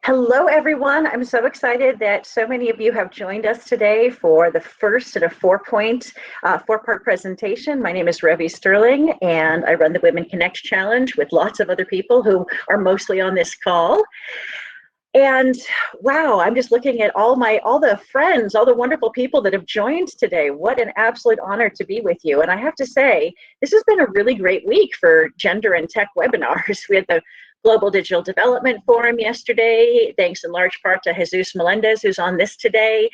Hello, everyone. I'm so excited that so many of you have joined us today for the first in a four-part presentation. My name is Revi Sterling, and I run the Women Connect Challenge with lots of other people who are mostly on this call. And wow, I'm just looking at all the friends, all the wonderful people that have joined today. What an absolute honor to be with you. And I have to say, this has been a really great week for gender and tech webinars. We had the Global Digital Development Forum yesterday, thanks in large part to Jesus Melendez, who's on this today.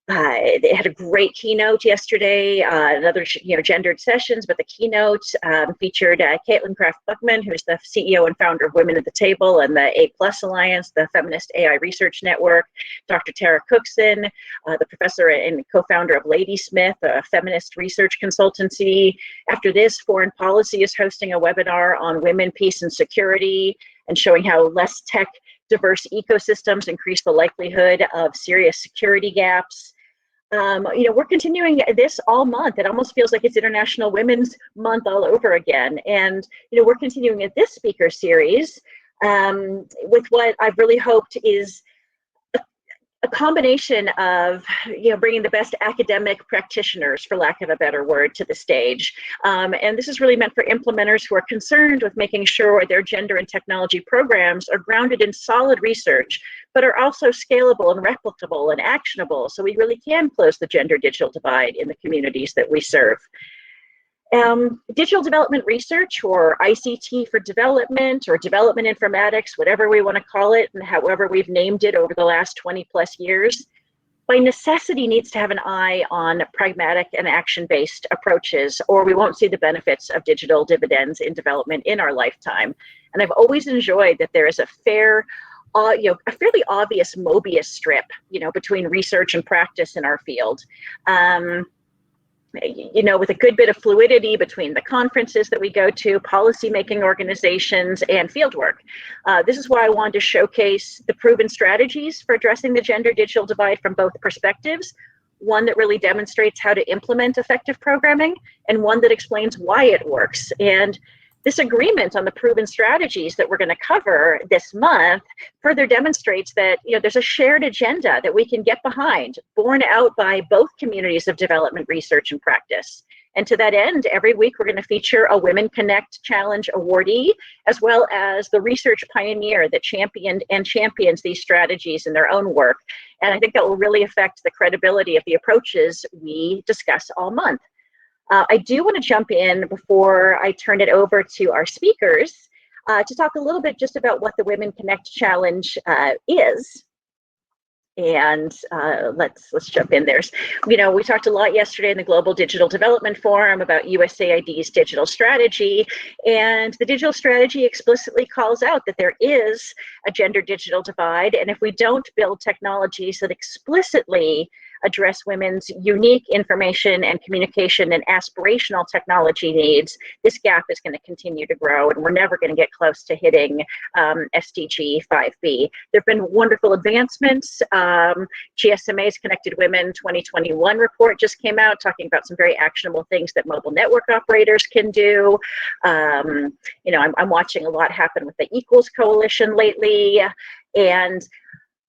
They had a great keynote yesterday, another gendered sessions, but the keynote featured Caitlin Kraft-Buckman, who's the CEO and founder of Women at the Table and the A+ Alliance, the Feminist AI Research Network, Dr. Tara Cookson, the professor and co-founder of Ladysmith, a feminist research consultancy. After this, Foreign Policy is hosting a webinar on women, peace, and security, and showing how less tech diverse ecosystems increase the likelihood of serious security gaps. We're continuing this all month. It almost feels like it's International Women's Month all over again. And, we're continuing at this speaker series with what I've really hoped is a combination of, bringing the best academic practitioners, for lack of a better word, to the stage. And this is really meant for implementers who are concerned with making sure their gender and technology programs are grounded in solid research, but are also scalable and replicable and actionable, so we really can close the gender digital divide in the communities that we serve. Digital development research, or ICT for development, or development informatics, whatever we want to call it, and however we've named it over the last 20 plus years, by necessity needs to have an eye on pragmatic and action-based approaches, or we won't see the benefits of digital dividends in development in our lifetime. And I've always enjoyed that there is a fairly obvious Mobius strip, between research and practice in our field. With a good bit of fluidity between the conferences that we go to, policy-making organizations, and fieldwork. This is why I wanted to showcase the proven strategies for addressing the gender digital divide from both perspectives, one that really demonstrates how to implement effective programming, and one that explains why it works. And this agreement on the proven strategies that we're going to cover this month further demonstrates that there's a shared agenda that we can get behind, borne out by both communities of development, research, and practice. And to that end, every week we're going to feature a Women Connect Challenge awardee, as well as the research pioneer that champions these strategies in their own work. And I think that will really affect the credibility of the approaches we discuss all month. I do want to jump in before I turn it over to our speakers to talk a little bit just about what the Women Connect Challenge is. And let's jump in there. We talked a lot yesterday in the Global Digital Development Forum about USAID's digital strategy, and the digital strategy explicitly calls out that there is a gender digital divide, and if we don't build technologies that explicitly address women's unique information and communication and aspirational technology needs, this gap is going to continue to grow, and we're never going to get close to hitting SDG 5B. There have been wonderful advancements. GSMA's Connected Women 2021 report just came out talking about some very actionable things that mobile network operators can do. I'm watching a lot happen with the Equals Coalition lately, and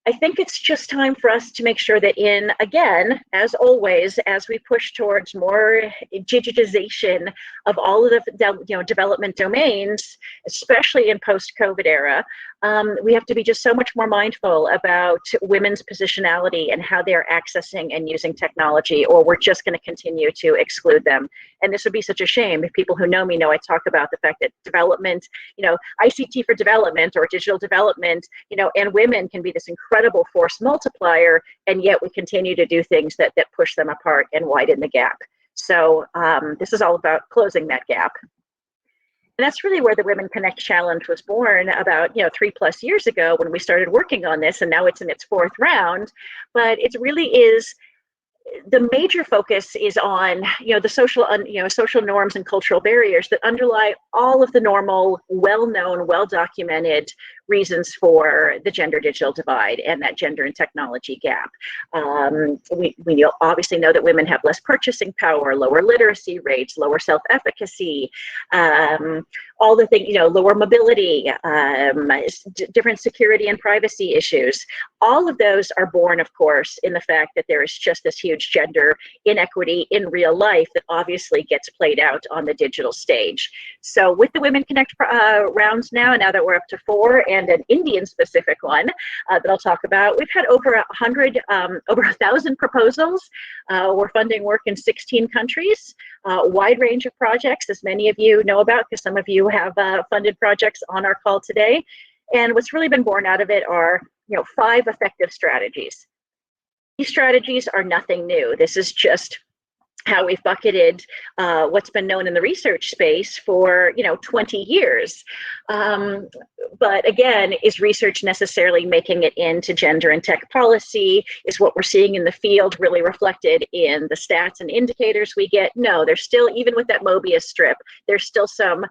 I think it's just time for us to make sure that again, as always, as we push towards more digitization of all of the development domains, especially in post-COVID era, we have to be just so much more mindful about women's positionality and how they're accessing and using technology, or we're just going to continue to exclude them. And this would be such a shame. If people who know me know I talk about the fact that development, ICT for development or digital development, and women can be this incredible force multiplier, and yet we continue to do things that push them apart and widen the gap. So this is all about closing that gap. And that's really where the Women Connect Challenge was born about 3+ years ago when we started working on this, and now it's in its 4th round. But it really is, the major focus is on the social norms and cultural barriers that underlie all of the normal, well-known, well-documented reasons for the gender digital divide and that gender and technology gap. We obviously know that women have less purchasing power, lower literacy rates, lower self-efficacy, all the things, lower mobility, different security and privacy issues. All of those are born, of course, in the fact that there is just this huge gender inequity in real life that obviously gets played out on the digital stage. So with the Women Connect rounds now that we're up to 4 and an Indian-specific one that I'll talk about, we've had over 1,000 proposals. We're funding work in 16 countries, a wide range of projects, as many of you know about, because some of you have funded projects on our call today. And what's really been born out of it are 5 effective strategies. These strategies are nothing new. This is just how we've bucketed what's been known in the research space for 20 years. But again, is research necessarily making it into gender and tech policy? Is what we're seeing in the field really reflected in the stats and indicators we get? No, there's still, even with that Mobius strip, there's still some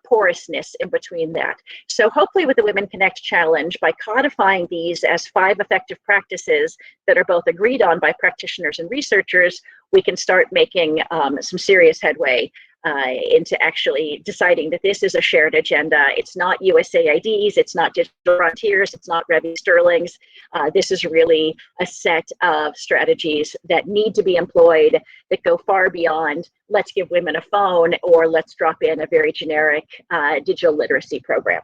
porousness in between that. So hopefully with the Women Connect Challenge, by codifying these as 5 effective practices that are both agreed on by practitioners and researchers, we can start making some serious headway into actually deciding that this is a shared agenda. It's not USAIDs, it's not Digital Frontiers, it's not Revy Sterling's. This is really a set of strategies that need to be employed that go far beyond let's give women a phone or let's drop in a very generic digital literacy program.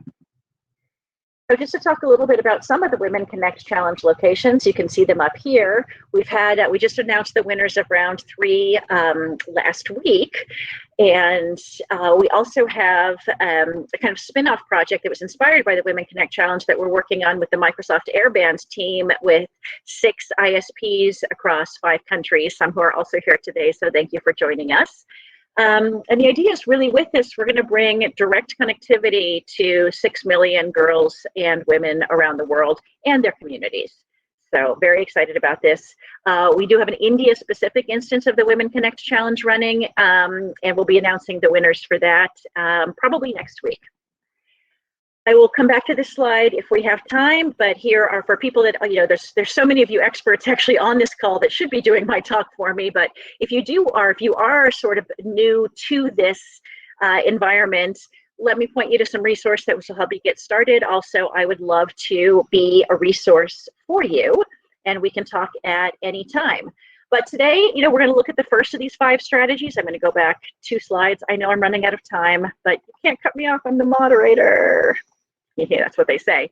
So just to talk a little bit about some of the Women Connect Challenge locations, you can see them up here. We just announced the winners of round 3 last week. And we also have a kind of spin-off project that was inspired by the Women Connect Challenge that we're working on with the Microsoft Airband team with 6 ISPs across 5 countries, some who are also here today, so thank you for joining us. And the idea is really with this, we're going to bring direct connectivity to 6 million girls and women around the world and their communities. So very excited about this. We do have an India-specific instance of the Women Connect Challenge running, and we'll be announcing the winners for that probably next week. I will come back to this slide if we have time, but here are for people that, there's so many of you experts actually on this call that should be doing my talk for me, but if you are sort of new to this environment, let me point you to some resource that will help you get started. Also, I would love to be a resource for you, and we can talk at any time. But today, we're going to look at the first of these 5 strategies. I'm going to go back 2 slides. I know I'm running out of time, but you can't cut me off. I'm the moderator. Yeah, that's what they say.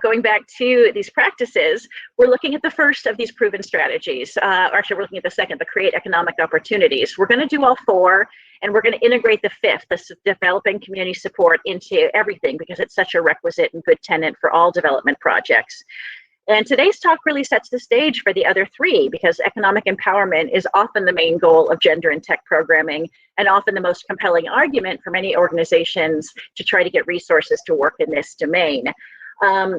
Going back to these practices, we're looking at the first of these proven strategies. Actually, we're looking at the second, the create economic opportunities. We're going to do all 4, and we're going to integrate the 5th, the developing community support, into everything because it's such a requisite and good tenet for all development projects. And today's talk really sets the stage for the other 3 because economic empowerment is often the main goal of gender and tech programming and often the most compelling argument for many organizations to try to get resources to work in this domain.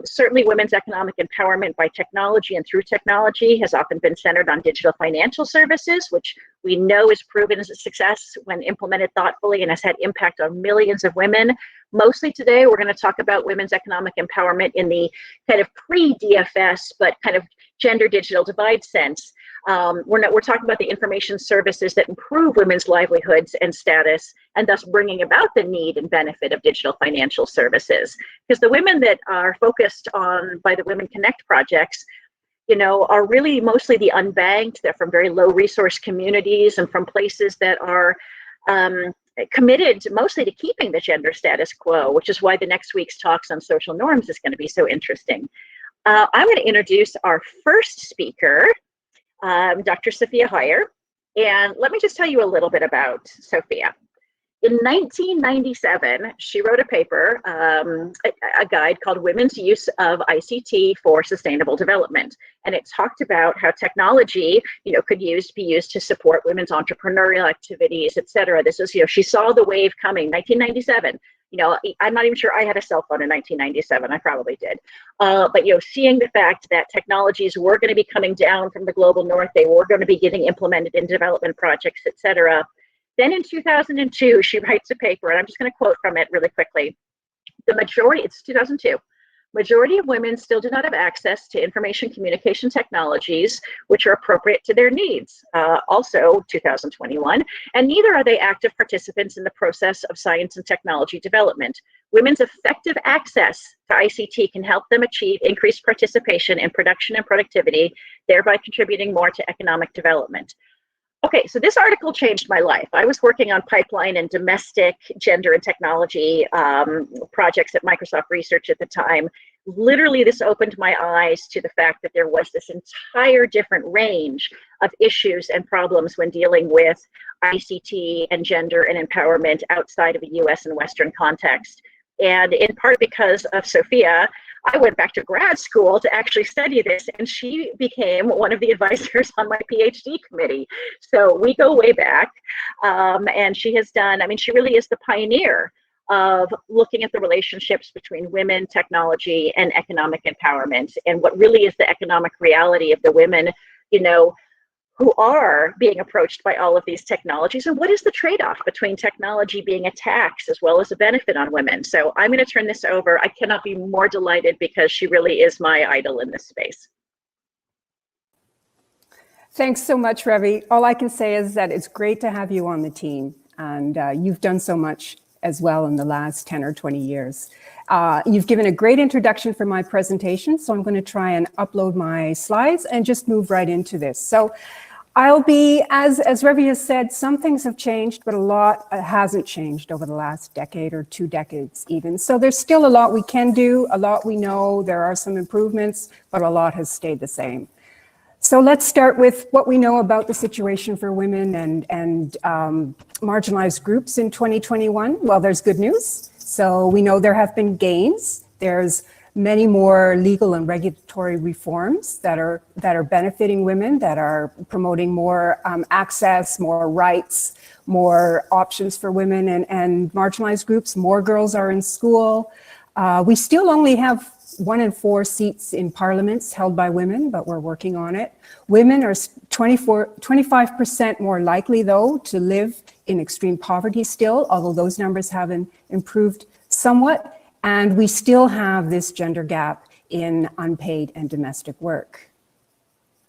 Certainly women's economic empowerment by technology and through technology has often been centered on digital financial services, which we know is proven as a success when implemented thoughtfully and has had impact on millions of women. Mostly today, we're going to talk about women's economic empowerment in the kind of pre-DFS, but kind of gender digital divide sense. We're talking about the information services that improve women's livelihoods and status, and thus bringing about the need and benefit of digital financial services. Because the women that are focused on by the Women Connect projects, are really mostly the unbanked. They're from very low resource communities and from places that are committed mostly to keeping the gender status quo, which is why the next week's talks on social norms is going to be so interesting. I'm going to introduce our first speaker, Dr. Sophia Huyer. And let me just tell you a little bit about Sophia. In 1997, she wrote a paper, a guide called Women's Use of ICT for Sustainable Development. and it talked about how technology, could be used to support women's entrepreneurial activities, et cetera. This is, she saw the wave coming, 1997. I'm not even sure I had a cell phone in 1997. I probably did. But, seeing the fact that technologies were going to be coming down from the global north, they were going to be getting implemented in development projects, et cetera. Then in 2002, she writes a paper, and I'm just going to quote from it really quickly. It's 2002. Majority of women still do not have access to information communication technologies which are appropriate to their needs. Also 2021, and neither are they active participants in the process of science and technology development. Women's effective access to ICT can help them achieve increased participation in production and productivity, thereby contributing more to economic development. Okay, so this article changed my life. I was working on pipeline and domestic gender and technology projects at Microsoft Research at the time. Literally, this opened my eyes to the fact that there was this entire different range of issues and problems when dealing with ICT and gender and empowerment outside of a US and Western context. And in part because of Sophia, I went back to grad school to actually study this, and she became one of the advisors on my PhD committee. So we go way back, and she has done, she really is the pioneer of looking at the relationships between women, technology, and economic empowerment, and what really is the economic reality of the women, who are being approached by all of these technologies, and what is the trade-off between technology being a tax as well as a benefit on women. So I'm going to turn this over. I cannot be more delighted because she really is my idol in this space. Thanks so much, Revi. All I can say is that it's great to have you on the team, and you've done so much as well in the last 10 or 20 years. You've given a great introduction for my presentation, so I'm going to try and upload my slides and just move right into this. So I'll be, as Revi has said, some things have changed, but a lot hasn't changed over the last decade or 2 decades even. So there's still a lot we can do, a lot we know, there are some improvements, but a lot has stayed the same. So let's start with what we know about the situation for women and marginalized groups in 2021. Well, there's good news. So we know there have been gains. There's many more legal and regulatory reforms that are benefiting women, that are promoting more access, more rights, more options for women and marginalized groups. More girls are in school. We still only have 1 in 4 seats in parliaments held by women, but we're working on it. Women are 25% more likely, though, to live in extreme poverty still, although those numbers have improved somewhat. And we still have this gender gap in unpaid and domestic work.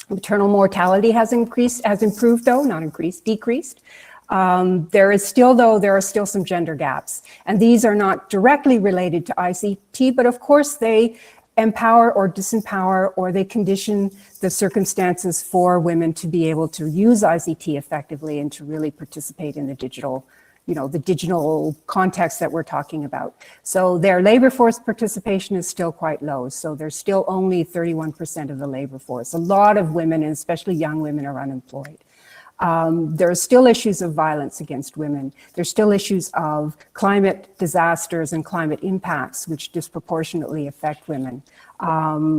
Maternal mortality has improved, though, not increased, decreased. There are still some gender gaps, and these are not directly related to ICT, but of course they empower or disempower, or they condition the circumstances for women to be able to use ICT effectively and to really participate in the digital context that we're talking about. So their labor force participation is still quite low. So there's still only 31% of the labor force. A lot of women, and especially young women, are unemployed. There are still issues of violence against women. There's still issues of climate disasters and climate impacts, which disproportionately affect women.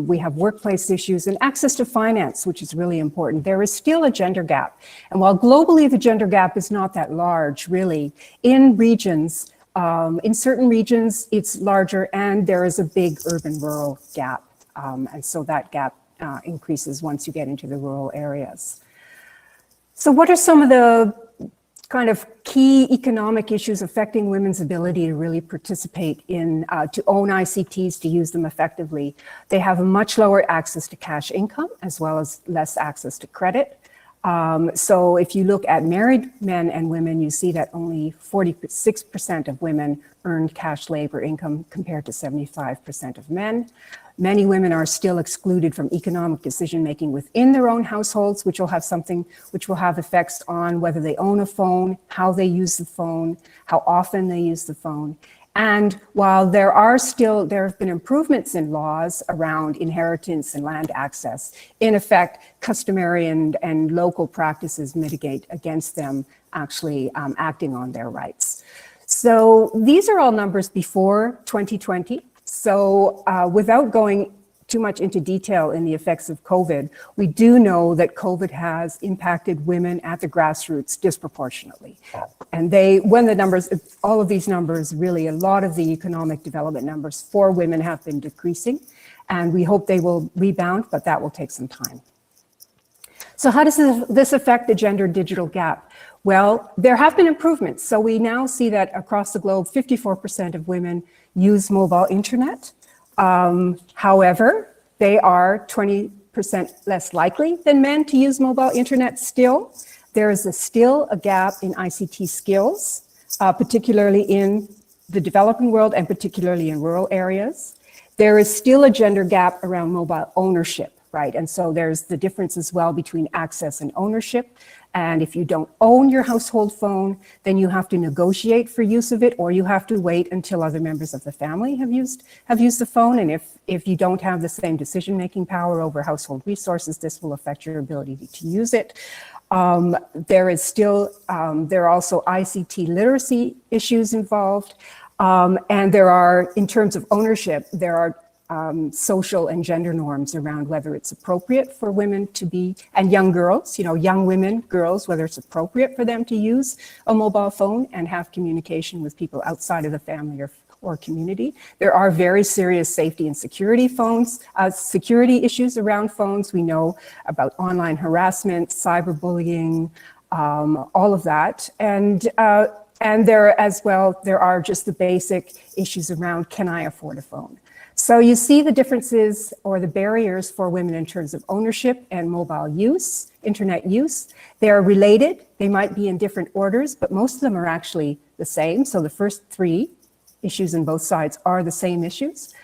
We have workplace issues and access to finance, which is really important. There is still a gender gap. And while globally the gender gap is not that large, really, in regions, in certain regions, it's larger, and there is a big urban-rural gap. And so that gap increases once you get into the rural areas. So what are some of the kind of key economic issues affecting women's ability to really participate in, to own ICTs, to use them effectively? They have a much lower access to cash income, as well as less access to credit. So if you look at married men and women, you see that only 46% of women earned cash labor income compared to 75% of men. Many women are still excluded from economic decision-making within their own households, which will have effects on whether they own a phone, how they use the phone, how often they use the phone. And while there have been improvements in laws around inheritance and land access, in effect, customary and local practices mitigate against them actually acting on their rights. So these are all numbers before 2020. So without going too much into detail in the effects of COVID, we do know that COVID has impacted women at the grassroots disproportionately. And when the numbers, all of these numbers, really a lot of the economic development numbers for women have been decreasing, and we hope they will rebound, but that will take some time. So how does this affect the gender digital gap? Well, there have been improvements. So we now see that across the globe, 54% of women use mobile internet. However, they are 20% less likely than men to use mobile internet still. There is still a gap in ICT skills, particularly in the developing world and particularly in rural areas. There is still a gender gap around mobile ownership. Right, and so there's the difference as well between access and ownership. And if you don't own your household phone, then you have to negotiate for use of it, or you have to wait until other members of the family have used the phone. And if you don't have the same decision-making power over household resources, this will affect your ability to use it. There are also ICT literacy issues involved. And there are, in terms of ownership, there are social and gender norms around whether it's appropriate for women to be, and young girls, young women, girls, whether it's appropriate for them to use a mobile phone and have communication with people outside of the family or community. There are very serious safety and security issues around phones. We know about online harassment, cyberbullying, all of that. And there as well, there are just the basic issues around, can I afford a phone? So you see the differences or the barriers for women in terms of ownership and mobile use, internet use. They are related. They might be in different orders, but most of them are actually the same. So the first three issues on both sides are the same issues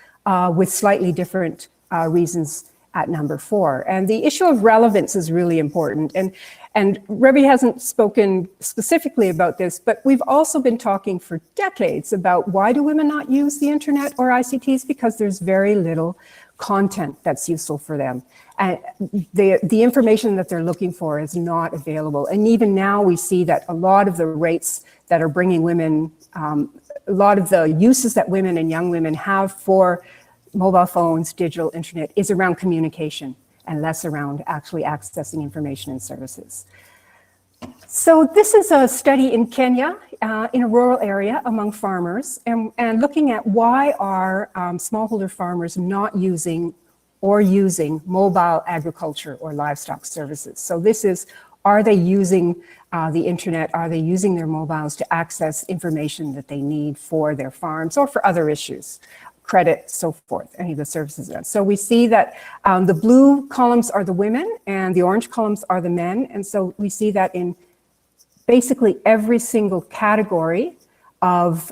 with slightly different reasons at number 4. And the issue of relevance is really important. And Rebbe hasn't spoken specifically about this, but we've also been talking for decades about why do women not use the internet or ICTs? Because there's very little content that's useful for them. And the information that they're looking for is not available. And even now we see that a lot of the rates that are bringing women, a lot of the uses that women and young women have for mobile phones, digital internet, is around communication and less around actually accessing information and services. So this is a study in Kenya, in a rural area among farmers, and looking at why are smallholder farmers not using or using mobile agriculture or livestock services. So this is, are they using the internet? Are they using their mobiles to access information that they need for their farms or for other issues? Credit, so forth, any of the services. So we see that the blue columns are the women and the orange columns are the men. And so we see that in basically every single category of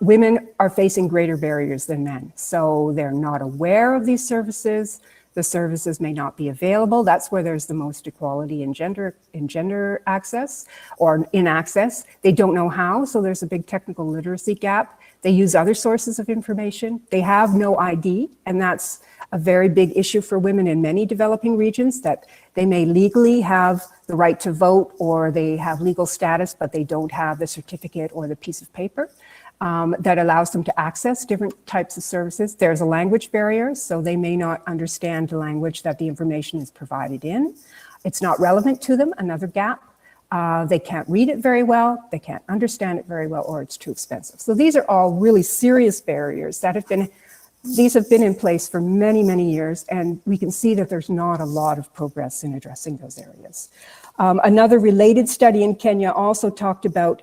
women are facing greater barriers than men. So they're not aware of these services. The services may not be available. That's where there's the most equality in gender access or in access. They don't know how, so there's a big technical literacy gap. They use other sources of information. They have no ID, and that's a very big issue for women in many developing regions, that they may legally have the right to vote or they have legal status, but they don't have the certificate or the piece of paper that allows them to access different types of services. There's a language barrier, so they may not understand the language that the information is provided in. It's not relevant to them, another gap. They can't read it very well, they can't understand it very well, or it's too expensive. So these are all really serious barriers that have been in place for many, many years, and we can see that there's not a lot of progress in addressing those areas. Another related study in Kenya also talked about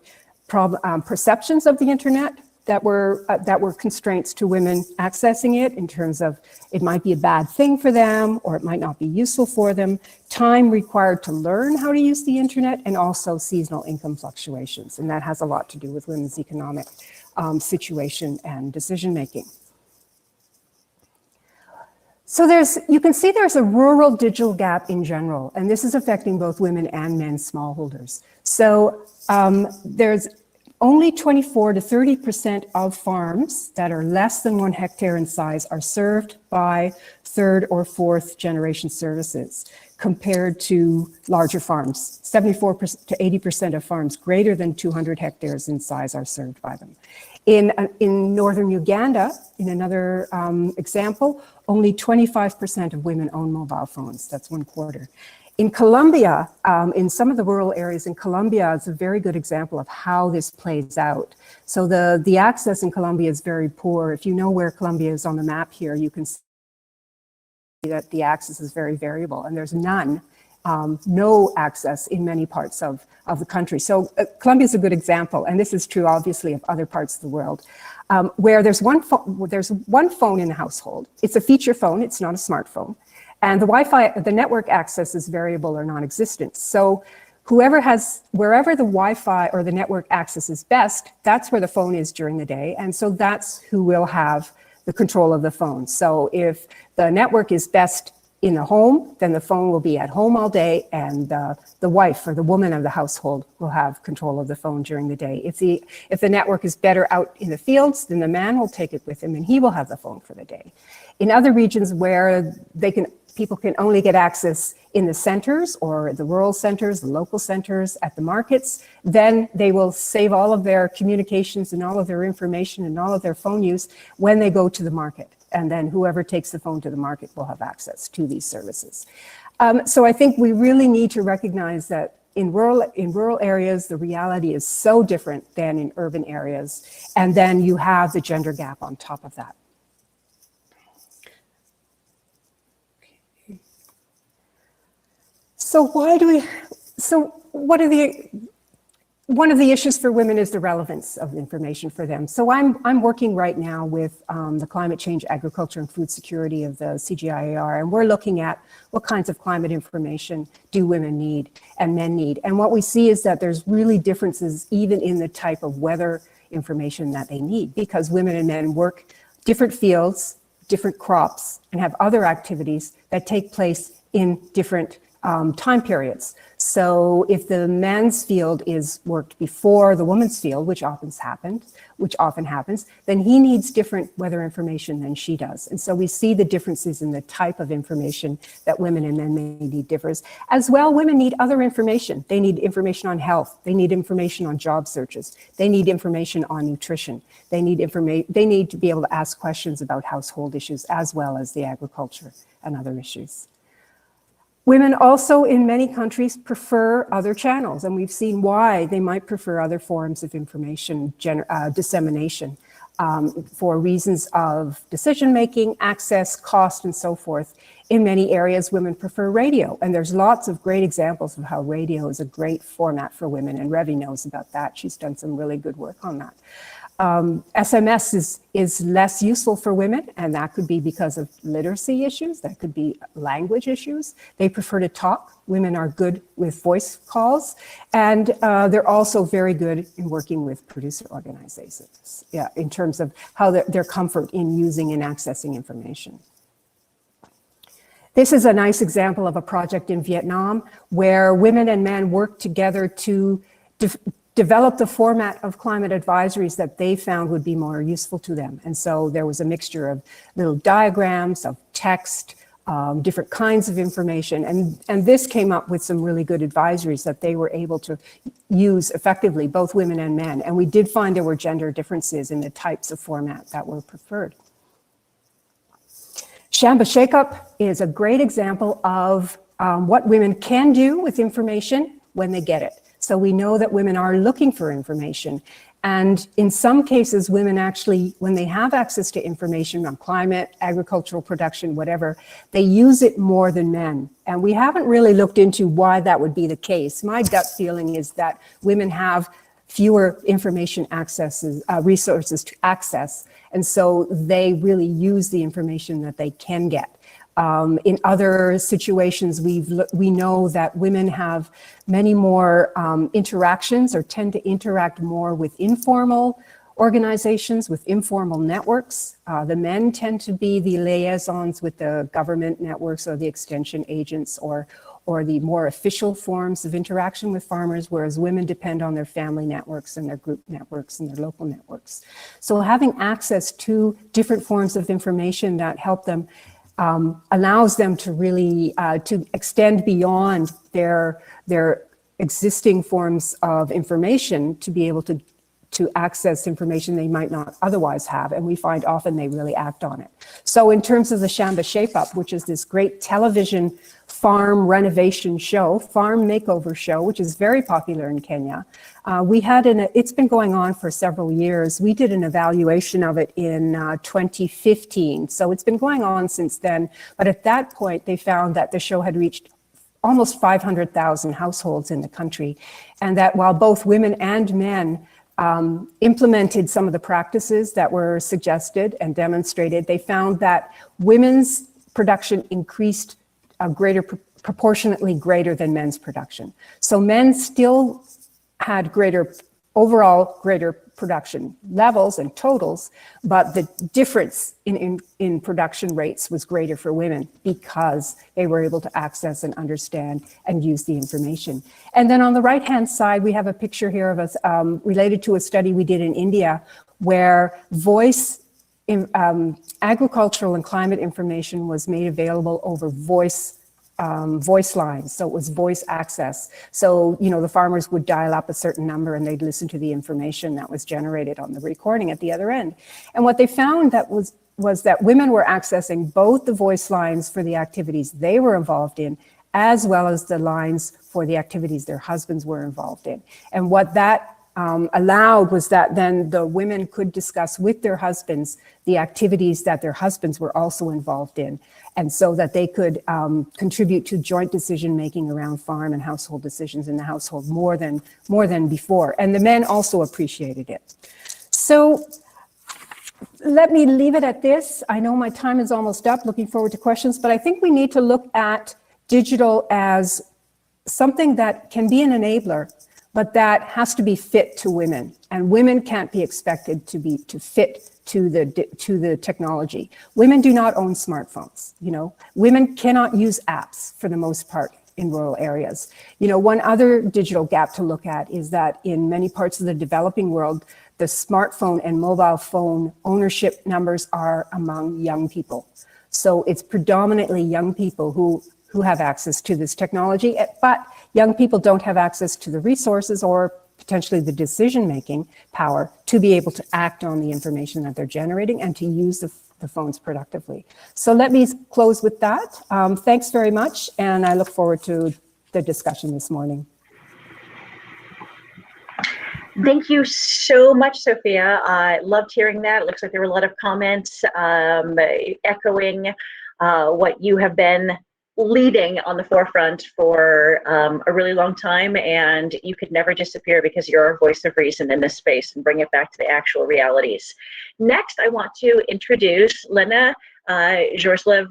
perceptions of the internet that were constraints to women accessing it, in terms of it might be a bad thing for them or it might not be useful for them, time required to learn how to use the internet, and also seasonal income fluctuations. And that has a lot to do with women's economic situation and decision making. So you can see there's a rural digital gap in general, and this is affecting both women and men smallholders. So there's only 24 to 30% of farms that are less than 1 hectare in size are served by 3rd or 4th generation services, compared to larger farms. 74% to 80% of farms greater than 200 hectares in size are served by them. In northern Uganda, in another example, only 25% of women own mobile phones. That's 1/4. In Colombia, in some of the rural areas in Colombia, it's a very good example of how this plays out. So the access in Colombia is very poor. If you know where Colombia is on the map here, you can see that the access is very variable, and there's no access in many parts of the country. So Colombia is a good example, and this is true obviously of other parts of the world, where there's one phone in the household. It's a feature phone, it's not a smartphone. And the network access is variable or non-existent. So wherever the Wi-Fi or the network access is best, that's where the phone is during the day. And so that's who will have the control of the phone. So if the network is best in the home, then the phone will be at home all day, and the wife or the woman of the household will have control of the phone during the day. If the network is better out in the fields, then the man will take it with him and he will have the phone for the day. In other regions where people can only get access in the centers or the rural centers, the local centers, at the markets, then they will save all of their communications and all of their information and all of their phone use when they go to the market. And then whoever takes the phone to the market will have access to these services. So I think we really need to recognize that in rural areas, the reality is so different than in urban areas. And then you have the gender gap on top of that. So one of the issues for women is the relevance of information for them. So I'm working right now with the Climate Change, Agriculture and Food Security of the CGIAR, and we're looking at what kinds of climate information do women need and men need. And what we see is that there's really differences even in the type of weather information that they need, because women and men work different fields, different crops, and have other activities that take place in different time periods. So if the man's field is worked before the woman's field, which often happens, then he needs different weather information than she does. And so we see the differences in the type of information that women and men may need differs. As well, women need other information. They need information on health. They need information on job searches. They need information on nutrition. They need to be able to ask questions about household issues as well as the agriculture and other issues. Women also in many countries prefer other channels, and we've seen why they might prefer other forms of information dissemination for reasons of decision-making, access, cost, and so forth. In many areas, women prefer radio, and there's lots of great examples of how radio is a great format for women, and Revi knows about that. She's done some really good work on that. SMS is less useful for women, and that could be because of literacy issues, that could be language issues. They prefer to talk. Women are good with voice calls, and they're also very good in working with producer organizations, in terms of how their comfort in using and accessing information. This is a nice example of a project in Vietnam where women and men work together to develop the format of climate advisories that they found would be more useful to them. And so there was a mixture of little diagrams, of text, different kinds of information. And this came up with some really good advisories that they were able to use effectively, both women and men. And we did find there were gender differences in the types of format that were preferred. Shamba Shakeup is a great example of what women can do with information when they get it. So we know that women are looking for information. And in some cases, women actually, when they have access to information on climate, agricultural production, whatever, they use it more than men. And we haven't really looked into why that would be the case. My gut feeling is that women have fewer information resources to access. And so they really use the information that they can get. In other situations, we know that women have many more interactions, or tend to interact more with informal organizations, with informal networks. The men tend to be the liaisons with the government networks or the extension agents or the more official forms of interaction with farmers, whereas women depend on their family networks and their group networks and their local networks. So having access to different forms of information that help them allows them to really to extend beyond their existing forms of information to be able to to access information they might not otherwise have, and we find often they really act on it. So in terms of the Shamba Shape Up, which is this great television farm renovation show, farm makeover show, which is very popular in Kenya, it's been going on for several years. We did an evaluation of it in 2015, so it's been going on since then, but at that point they found that the show had reached almost 500,000 households in the country, and that while both women and men implemented some of the practices that were suggested and demonstrated, they found that women's production increased proportionately greater than men's production. So men still had overall greater production levels and totals, but the difference in production rates was greater for women because they were able to access and understand and use the information. And then on the right-hand side, we have a picture here of us related to a study we did in India where agricultural and climate information was made available over voice lines. So it was voice access. So, the farmers would dial up a certain number and they'd listen to the information that was generated on the recording at the other end. And what they found was that women were accessing both the voice lines for the activities they were involved in, as well as the lines for the activities their husbands were involved in. And what that allowed was that then the women could discuss with their husbands the activities that their husbands were also involved in, and so that they could contribute to joint decision-making around farm and household decisions in the household more than before. And the men also appreciated it. So let me leave it at this. I know my time is almost up, looking forward to questions, but I think we need to look at digital as something that can be an enabler, but that has to be fit to women, and women can't be expected to fit to the technology. Women do not own smartphones. Women cannot use apps for the most part in rural areas. One other digital gap to look at is that in many parts of the developing world, the smartphone and mobile phone ownership numbers are among young people. So it's predominantly young people who have access to this technology, but young people don't have access to the resources or potentially the decision-making power to be able to act on the information that they're generating and to use the phones productively. So let me close with that. Thanks very much, and I look forward to the discussion this morning. Thank you so much, Sophia. I loved hearing that. It looks like there were a lot of comments echoing what you have been leading on the forefront for a really long time, and you could never disappear because you're our voice of reason in this space and bring it back to the actual realities. Next, I want to introduce Lene, Sjorslev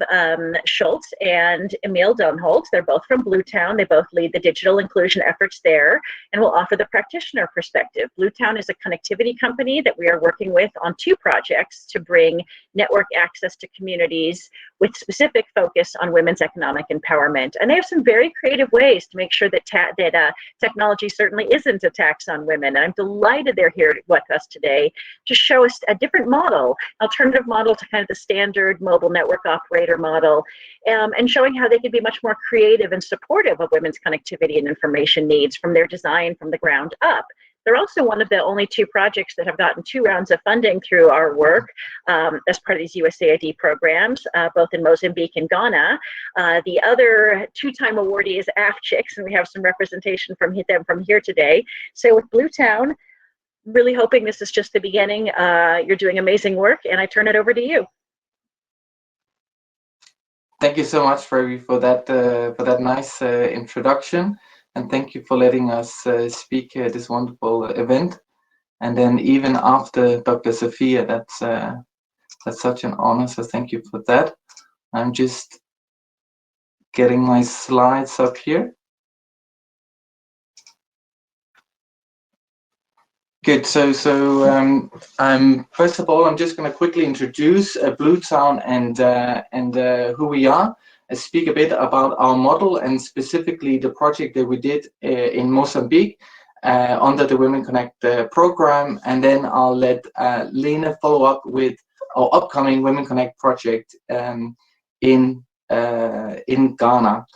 Schultz and Emil Danholt. They're both from Bluetown. They both lead the digital inclusion efforts there and will offer the practitioner perspective. Bluetown is a connectivity company that we are working with on 2 projects to bring network access to communities with specific focus on women's economic empowerment. And they have some very creative ways to make sure that technology certainly isn't a tax on women. And I'm delighted they're here with us today to show us a different model, alternative model to kind of the standard mobile network operator model, and showing how they can be much more creative and supportive of women's connectivity and information needs from their design from the ground up. They're also one of the only 2 projects that have gotten 2 rounds of funding through our work as part of these USAID programs, both in Mozambique and Ghana. The other 2-time awardee is AFCHICS, and we have some representation from them from here today. So with Bluetown, really hoping this is just the beginning. You're doing amazing work, and I turn it over to you. Thank you so much, Ravi, for that nice introduction, and thank you for letting us speak at this wonderful event. And then even after Dr. Sophia, that's such an honor. So thank you for that. I'm just getting my slides up here. Good. So first of all, I'm just going to quickly introduce Bluetown and who we are. I speak a bit about our model and specifically the project that we did in Mozambique under the Women Connect program, and then I'll let Lene follow up with our upcoming Women Connect project in Ghana.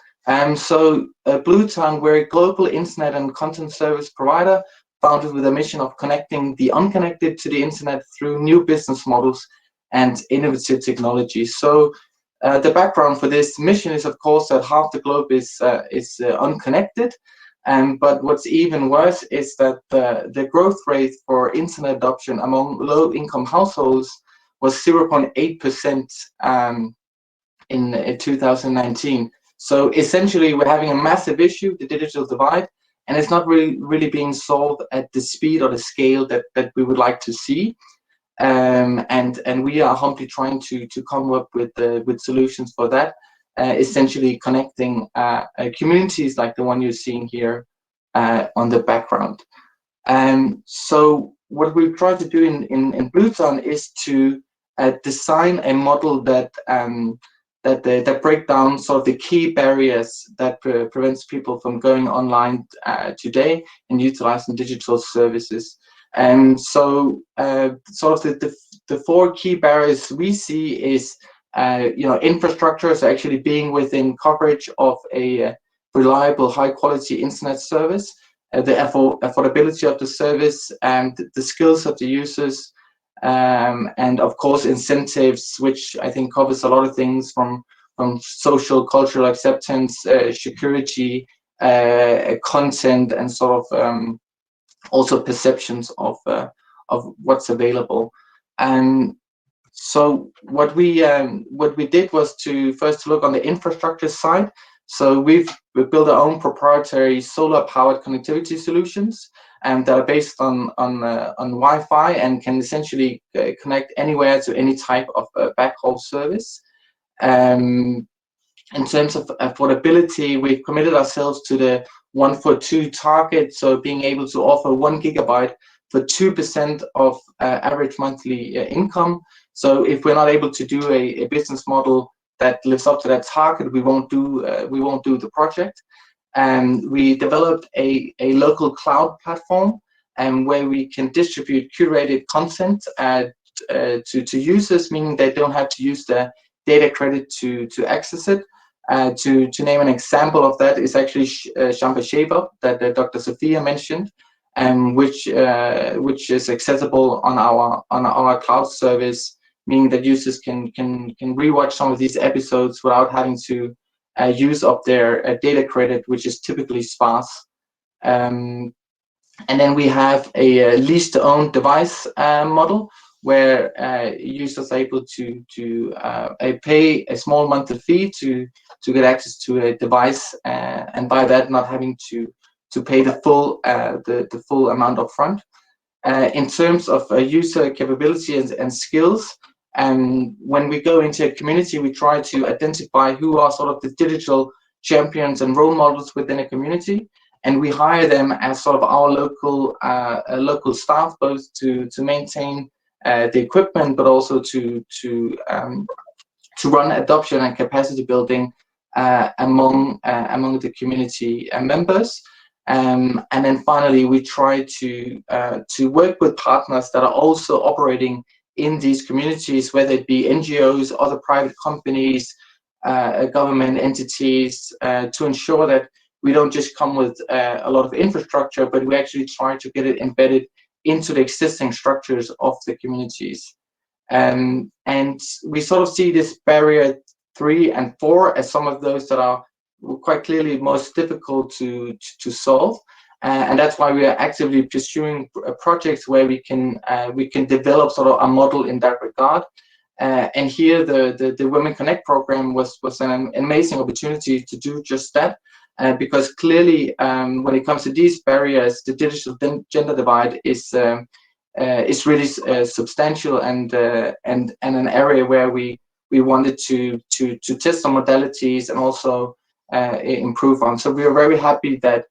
So Bluetown, we're a global internet and content service provider founded with a mission of connecting the unconnected to the internet through new business models and innovative technologies. So the background for this mission is, of course, that half the globe is unconnected. But what's even worse is that the growth rate for internet adoption among low-income households was 0.8% in 2019. So essentially, we're having a massive issue, the digital divide, and it's not really being solved at the speed or the scale that we would like to see. And we are humbly trying to come up with solutions for that, essentially connecting communities like the one you're seeing here on the background. So what we've tried to do in Bluetown is to design a model that break down sort of the key barriers that prevents people from going online today and utilizing digital services. And so sort of the four key barriers we see is infrastructure, so actually being within coverage of a reliable, high quality internet service, the affordability of the service, and the skills of the users, and of course incentives, which I think covers a lot of things from social, cultural acceptance, security, content, and sort of also perceptions of what's available. And so what we did was to first look on the infrastructure side. So we've built our own proprietary solar-powered connectivity solutions, and that are based on Wi-Fi and can essentially connect anywhere to any type of backhaul service. In terms of affordability, we've committed ourselves to the 1 for 2 target, so being able to offer 1 gigabyte for 2% of average monthly income. So if we're not able to do a business model that lives up to that target, we won't do the project. And we developed a local cloud platform, where we can distribute curated content to users, meaning they don't have to use the data credit to access it. To name an example of that is actually Sjorslev that Dr. Sophia mentioned, which is accessible on our cloud service, meaning that users can rewatch some of these episodes without having to use up their data credit, which is typically sparse. And then we have a lease-to-own device model, where users are able to pay a small monthly fee to get access to a device, and by that not having to pay the full amount up front. In terms of user capability and skills, when we go into a community, we try to identify who are sort of the digital champions and role models within a community, and we hire them as sort of our local staff, both to maintain the equipment, but also to run adoption and capacity building among the community members. And then finally, we try to work with partners that are also operating in these communities, whether it be NGOs, other private companies, government entities, to ensure that we don't just come with a lot of infrastructure, but we actually try to get it embedded into the existing structures of the communities. And we sort of see this barrier 3 and 4 as some of those that are quite clearly most difficult to solve. And that's why we are actively pursuing projects where we can develop sort of a model in that regard. And here the Women Connect program was an amazing opportunity to do just that, because clearly when it comes to these barriers, the digital gender divide is really substantial, and an area where we wanted to test some modalities and also improve on. So we are very happy that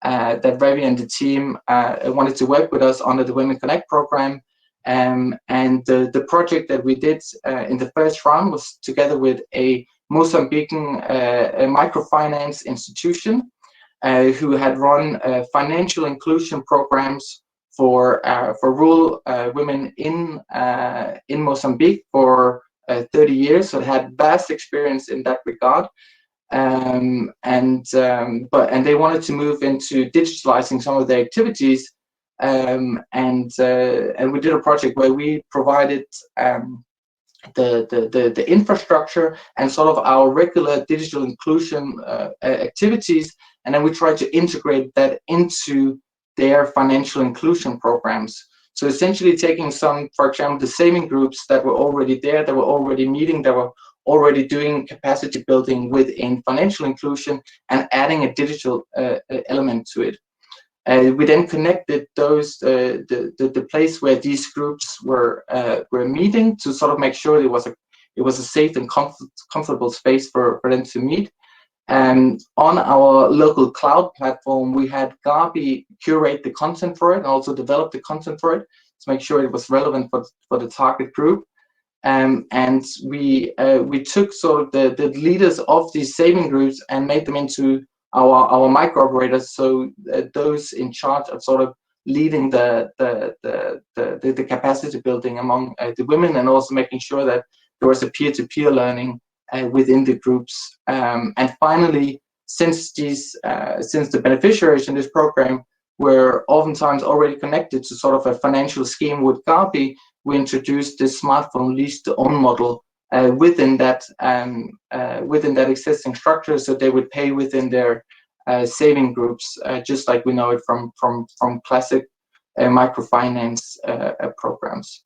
Ravi and the team wanted to work with us under the Women Connect program. And the project that we did in the first round was together with a Mozambican microfinance institution who had run financial inclusion programs for rural women in Mozambique for 30 years. So it had vast experience in that regard. And they wanted to move into digitalizing some of their activities, and we did a project where we provided the infrastructure and sort of our regular digital inclusion activities, and then we tried to integrate that into their financial inclusion programs. So essentially taking some, for example, the saving groups that were already there, that were already meeting, that were already doing capacity building within financial inclusion, and adding a digital element to it. We then connected those the place where these groups were meeting to sort of make sure it was a safe and comfortable space for them to meet. And on our local cloud platform, we had Gabi curate the content for it and also develop the content for it to make sure it was relevant for the target group. And we took sort of the leaders of these saving groups and made them into our micro operators, so those in charge of sort of leading the capacity building among the women, and also making sure that there was a peer-to-peer learning within the groups. And finally, since the beneficiaries in this program were oftentimes already connected to sort of a financial scheme with Gabi, we introduced this smartphone lease-to-own model within that existing structure, so they would pay within their saving groups, just like we know it from classic microfinance programs.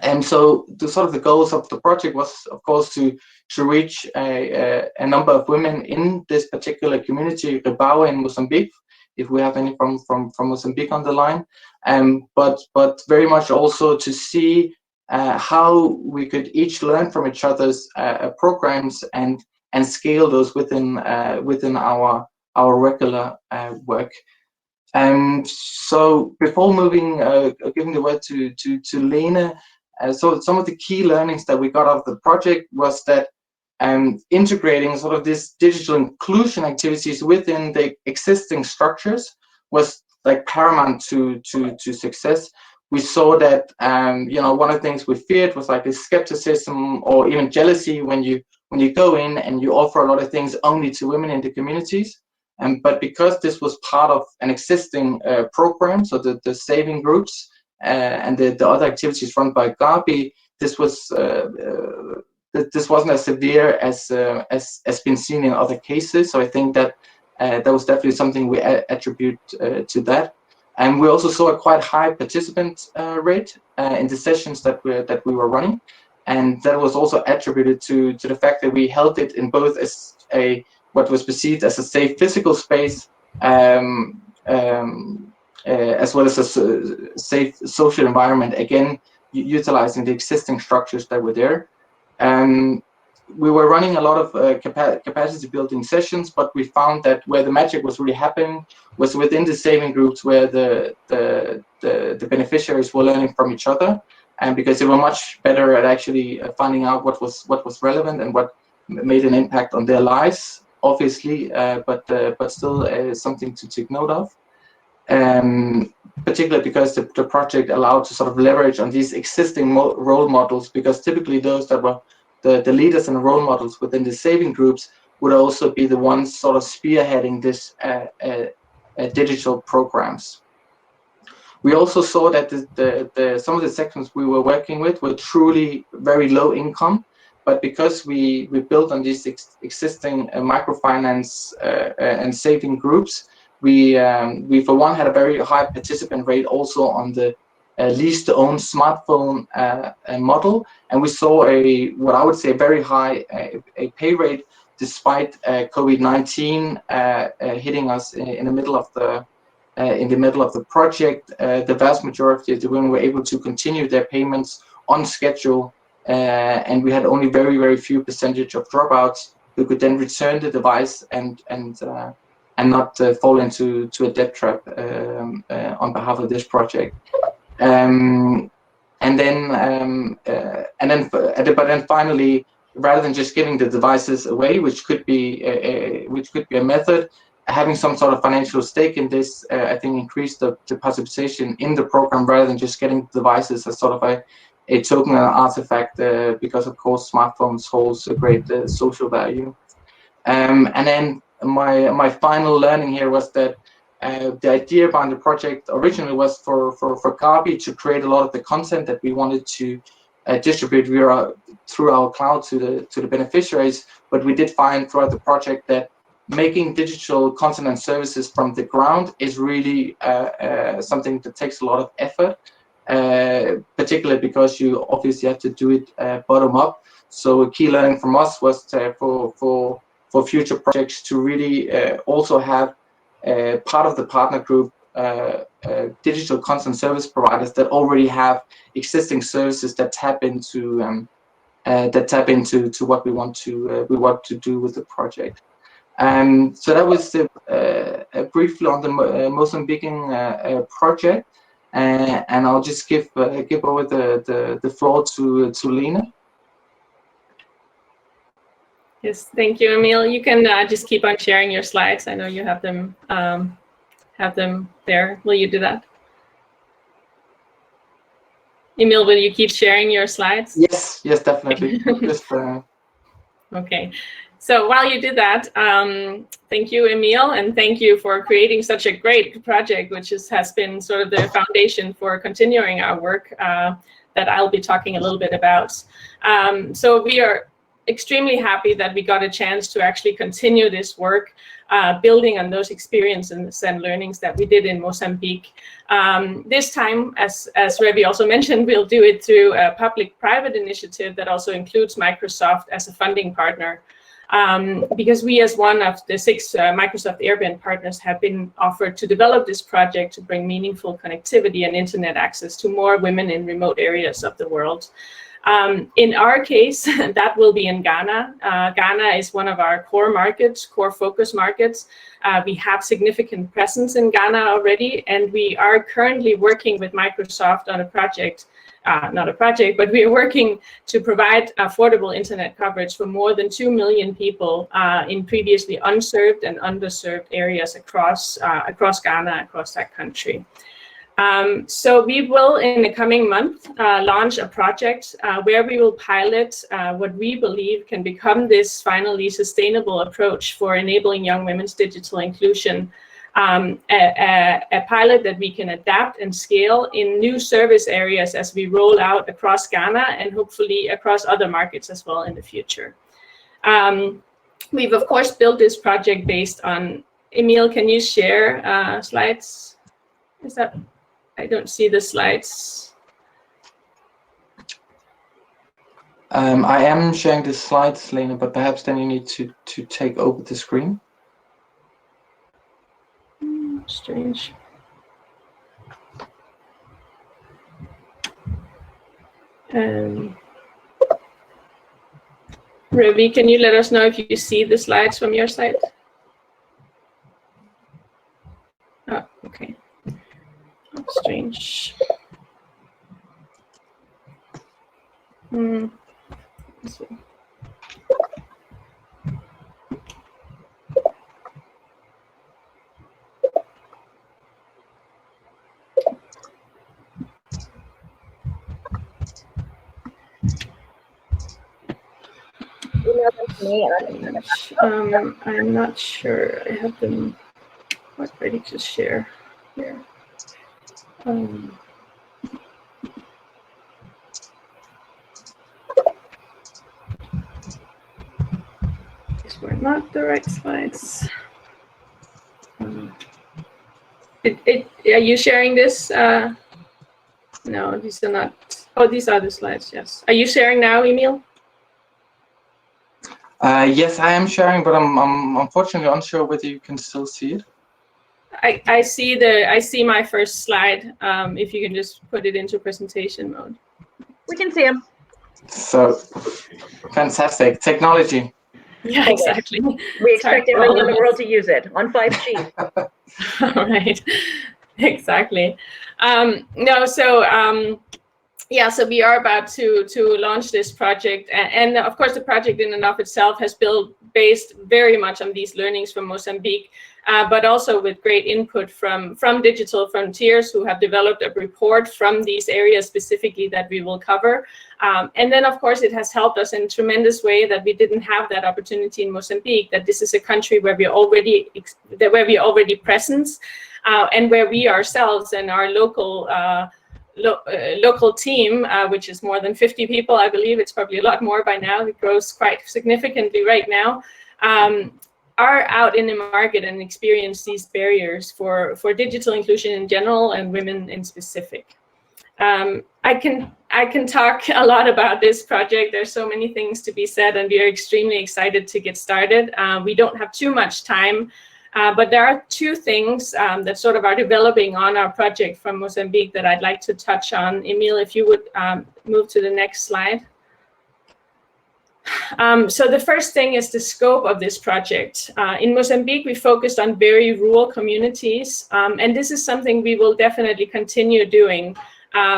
And so the goals of the project was, of course, to reach a number of women in this particular community, Rebau in Mozambique, if we have any from Mozambique on the line, but very much also to see how we could each learn from each other's programs and scale those within our regular work. So before moving, giving the word to Lene, so some of the key learnings that we got out of the project was that integrating sort of this digital inclusion activities within the existing structures was like paramount to success. We saw that one of the things we feared was like this skepticism or even jealousy when you go in and you offer a lot of things only to women in the communities. But because this was part of an existing program, so the saving groups and the other activities run by Gabi, this wasn't as severe as been seen in other cases. So I think that that was definitely something we attribute to that. And we also saw a quite high participant rate in the sessions that we were running, and that was also attributed to the fact that we held it in both as what was perceived as a safe physical space, as well as a safe social environment, again, utilizing the existing structures that were there. We were running a lot of capacity building sessions, but we found that where the magic was really happening was within the saving groups, where the beneficiaries were learning from each other, and because they were much better at actually finding out what was relevant and what made an impact on their lives, obviously, but still something to take note of. Particularly because the project allowed to sort of leverage on these existing role models, because typically those that were the leaders and role models within the saving groups would also be the ones sort of spearheading this digital programs. We also saw that some of the sections we were working with were truly very low income, but because we built on these existing microfinance and saving groups, we for one had a very high participant rate also on the lease-to-own smartphone model, and we saw what I would say a very high a pay rate despite COVID-19 hitting us in the middle of the project. The vast majority of the women were able to continue their payments on schedule, and we had only very few percentage of dropouts who could then return the device and not fall into a debt trap on behalf of this project. But then finally, rather than just giving the devices away, which could be a method, having some sort of financial stake in this, I think increased the participation in the program rather than just getting devices as sort of a token or artifact, because of course smartphones holds a great social value. And then my final learning here was that The idea behind the project originally was for Gabi to create a lot of the content that we wanted to distribute through our cloud to the beneficiaries. But we did find throughout the project that making digital content and services from the ground is really something that takes a lot of effort, particularly because you obviously have to do it bottom up. So a key learning from us was for future projects to really also have part of the partner group digital content service providers that already have existing services that tap into what we want to do with the project. So that was briefly on the Mozambican project, and I'll just give over the floor to Lene. Yes, thank you, Emil. You can just keep on sharing your slides. I know you have them there. Will you do that? Emil, will you keep sharing your slides? Yes, definitely. Just, Okay. So while you do that, thank you, Emil, and thank you for creating such a great project, which has been sort of the foundation for continuing our work that I'll be talking a little bit about. So we are extremely happy that we got a chance to actually continue this work, building on those experiences and learnings that we did in Mozambique. This time, as Revi also mentioned, we'll do it through a public-private initiative that also includes Microsoft as a funding partner. Because we, as one of the 6 Microsoft Airbnb partners, have been offered to develop this project to bring meaningful connectivity and internet access to more women in remote areas of the world. In our case, that will be in Ghana. Ghana is one of our core markets, core focus markets. We have significant presence in Ghana already, and we are currently working with Microsoft on a project, not a project, but we are working to provide affordable internet coverage for more than 2 million people in previously unserved and underserved areas across Ghana, across that country. So we will, in the coming month, launch a project where we will pilot what we believe can become this finally sustainable approach for enabling young women's digital inclusion, a pilot that we can adapt and scale in new service areas as we roll out across Ghana and hopefully across other markets as well in the future. We've, of course, built this project based on, Emil, can you share slides? Is that... I don't see the slides. I am sharing the slides, Lene, but perhaps then you need to take over the screen. Strange. Ruby, can you let us know if you see the slides from your side? Oh, okay. Strange. Let's see. I'm not sure. I have them not ready to share here. These were not the right slides. Are you sharing this? No, these are not. Oh, these are the slides, yes. Are you sharing now, Emil? Yes, I am sharing, but I'm unfortunately unsure whether you can still see it. I see my first slide. If you can just put it into presentation mode. We can see him. So fantastic technology. Yeah, exactly. We expect everyone in the world to use it on 5G. All right, exactly. No, so yeah, so we are about to launch this project, and of course the project in and of itself has based very much on these learnings from Mozambique, but also with great input from Digital Frontiers, who have developed a report from these areas specifically that we will cover. And then, of course, it has helped us in a tremendous way that we didn't have that opportunity in Mozambique, that this is a country where we're already present, and where we ourselves and our local team, which is more than 50 people, I believe it's probably a lot more by now, it grows quite significantly right now, are out in the market and experience these barriers for digital inclusion in general and women in specific. I can talk a lot about this project. There's so many things to be said, and we are extremely excited to get started. We don't have too much time, but there are two things that sort of are developing on our project from Mozambique that I'd like to touch on. Emil, if you would move to the next slide. So the first thing is the scope of this project. In Mozambique, we focused on very rural communities, and this is something we will definitely continue doing.